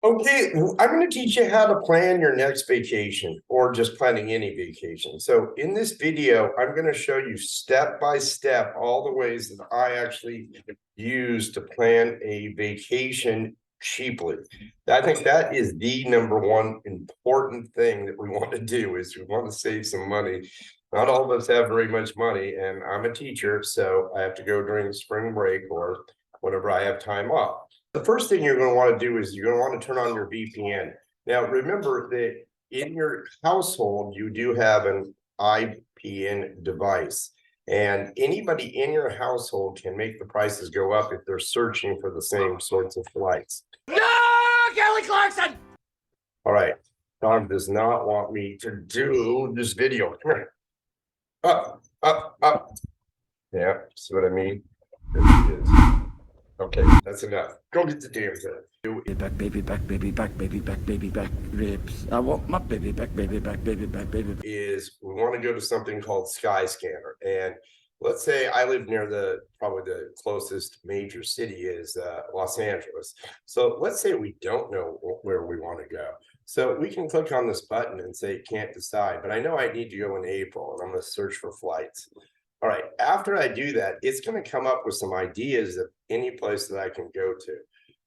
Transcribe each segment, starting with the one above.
Okay, I'm going to teach you how to plan your next vacation or just planning any vacation. So in this video, I'm going to show you step by step all the ways that I actually use to plan a vacation cheaply. I think that is the number one important thing that we want to do is we want to save some money. Not all of us have very much money, and I'm a teacher, so I have to go during spring break or whenever I have time off. The first thing you're going to want to do is you're going to want to turn on your VPN. Now, remember that in your household, you do have an IPN device, and anybody in your household can make the prices go up if they're searching for the same sorts of flights. No, Kelly Clarkson! All right. Tom does not want me to do this video. Come here. Up, up, up. Yeah, see what I mean? There she is. Okay, that's enough. Go get the damn thing. Back, baby, back, baby, back, baby, back, baby, back, ribs. I want my baby back, baby, back, baby, back, baby. Is we want to go to something called Skyscanner. And let's say I live near probably the closest major city is Los Angeles. So let's say we don't know where we want to go. So we can click on this button and say can't decide, but I know I need to go in April and I'm going to search for flights. All right, after I do that, it's going to come up with some ideas of any place that I can go to.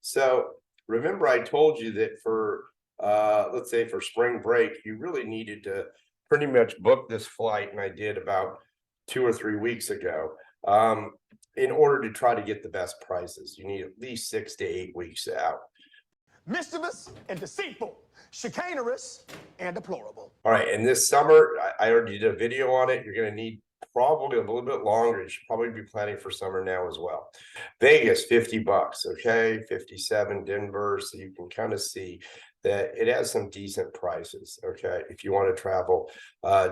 So remember, I told you that for, let's say for spring break, you really needed to pretty much book this flight, and I did about 2 or 3 weeks ago. In order to try to get the best prices, you need at least 6 to 8 weeks out. Mischievous and deceitful, chicanerous and deplorable. All right, and this summer, I already did a video on it. You're going to need probably a little bit longer. You should probably be planning for summer now as well. Vegas, $50, okay, 57, Denver. So you can kind of see that it has some decent prices, okay, if you want to travel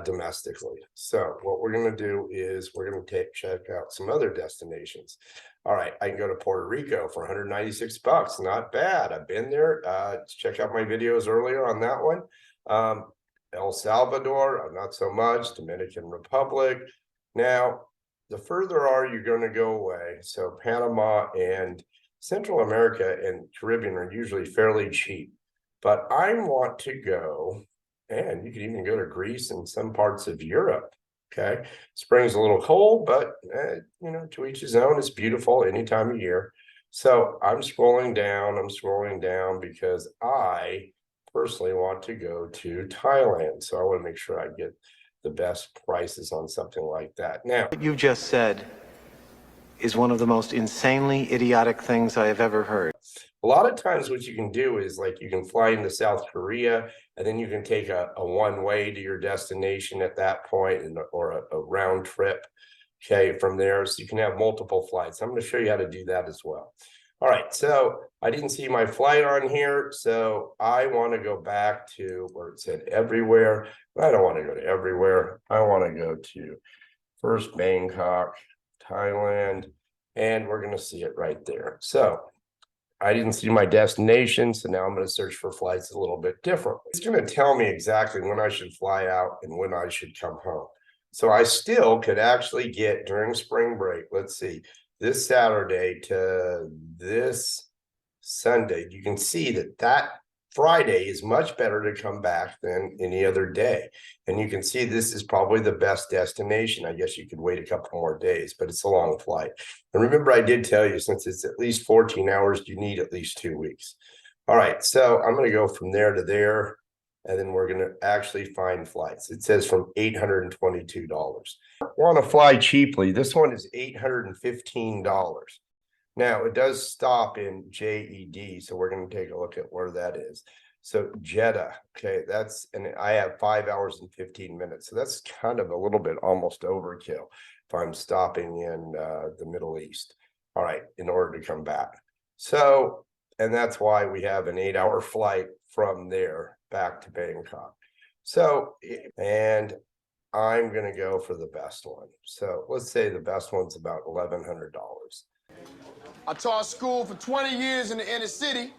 domestically. So what we're going to do is we're going to check out some other destinations. All right, I can go to Puerto Rico for $196. Not bad. I've been there. Check out my videos earlier on that one. El Salvador, not so much. Dominican Republic. Now, the further are you going to go away? So Panama and Central America and Caribbean are usually fairly cheap. But I want to go, and you can even go to Greece and some parts of Europe. Okay, spring's a little cold, but to each his own. It's beautiful any time of year. So I'm scrolling down because I personally want to go to Thailand. So I want to make sure I get the best prices on something like that. Now, What you just said is one of the most insanely idiotic things I have ever heard. a lot of times what you can do is like you can fly into South Korea and then you can take a one-way to your destination at that point or a round trip, okay, from there. So you can have multiple flights. I'm going to show you how to do that as well. All right, so I didn't see my flight on here, so I want to go back to where it said everywhere. But I don't want to go to everywhere. I want to go to first Bangkok, Thailand, and we're going to see it right there. So I didn't see my destination, so now I'm going to search for flights a little bit differently. It's going to tell me exactly when I should fly out and when I should come home. So I still could actually get during spring break, let's see, this Saturday to this Sunday. You can see that Friday is much better to come back than any other day. And you can see this is probably the best destination. I guess you could wait a couple more days, but it's a long flight. And remember, I did tell you, since it's at least 14 hours, you need at least 2 weeks. All right, so I'm going to go from there to there, and then we're going to actually find flights. It says from $822. Want to fly cheaply. This one is $815. Now, it does stop in JED, so we're going to take a look at where that is. So Jeddah, okay, and I have 5 hours and 15 minutes. So that's kind of a little bit almost overkill if I'm stopping in the Middle East, all right, in order to come back. So, and that's why we have an 8-hour flight from there back to Bangkok. So, and I'm going to go for the best one. So let's say the best one's about $1,100. I taught school for 20 years in the inner city,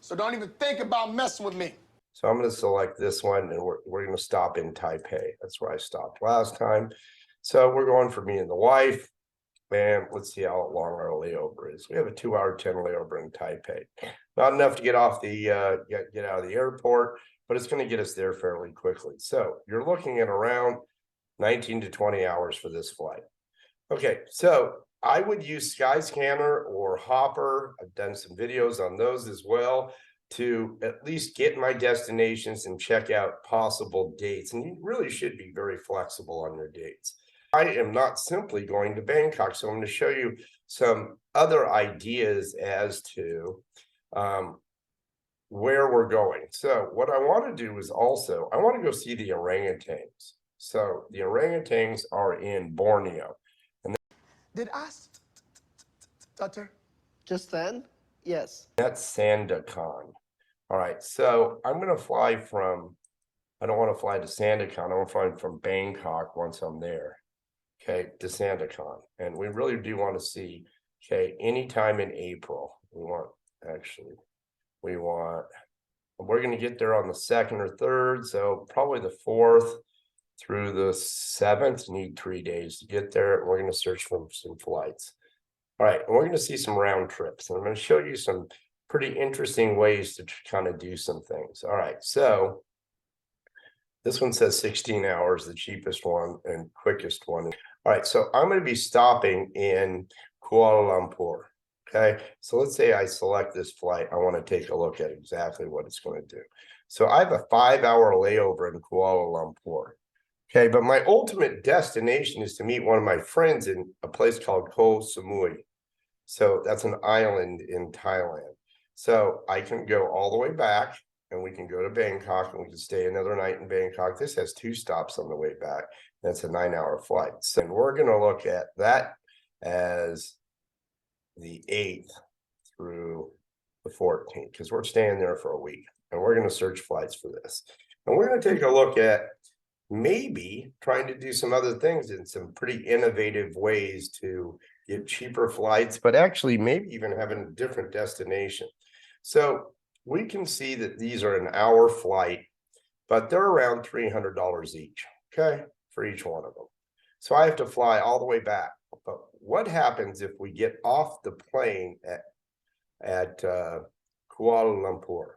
so don't even think about messing with me. So I'm going to select this one, and we're going to stop in Taipei. That's where I stopped last time. So we're going for me and the wife. And let's see how long our layover is. We have a 2-hour 10 layover in Taipei. Not enough to get off the get out of the airport, but it's going to get us there fairly quickly. So you're looking at around 19 to 20 hours for this flight. Okay, so I would use Skyscanner or Hopper. I've done some videos on those as well to at least get my destinations and check out possible dates. And you really should be very flexible on your dates. I am not simply going to Bangkok, so I'm going to show you some other ideas as to where we're going. So what I want to do is also, I want to go see the orangutans. So the orangutans are in Borneo. Did I stutter? Just then? Yes. That's Sandakan. All right, so I'm going to fly from, I don't want to fly to Sandakan. I want to fly from Bangkok once I'm there. Okay, to Sandakan. And we really do want to see, okay, anytime in April. We're going to get there on the 2nd or 3rd. So probably the 4th through the 7th, need 3 days to get there. And we're going to search for some flights. All right, and we're going to see some round trips. And I'm going to show you some pretty interesting ways to kind of do some things. All right, so this one says 16 hours, the cheapest one and quickest one. All right, so I'm going to be stopping in Kuala Lumpur. Okay, so let's say I select this flight. I want to take a look at exactly what it's going to do. So I have a 5-hour layover in Kuala Lumpur. Okay, but my ultimate destination is to meet one of my friends in a place called Koh Samui. So that's an island in Thailand. So I can go all the way back and we can go to Bangkok and we can stay another night in Bangkok. This has 2 stops on the way back. That's a 9-hour flight. So we're going to look at that as the 8th through the 14th, because we're staying there for a week and we're going to search flights for this. And we're going to take a look at maybe trying to do some other things in some pretty innovative ways to get cheaper flights, but actually maybe even having a different destination. So we can see that these are an hour flight, but they're around $300 each, okay, for each one of them. So I have to fly all the way back. But what happens if we get off the plane at Kuala Lumpur?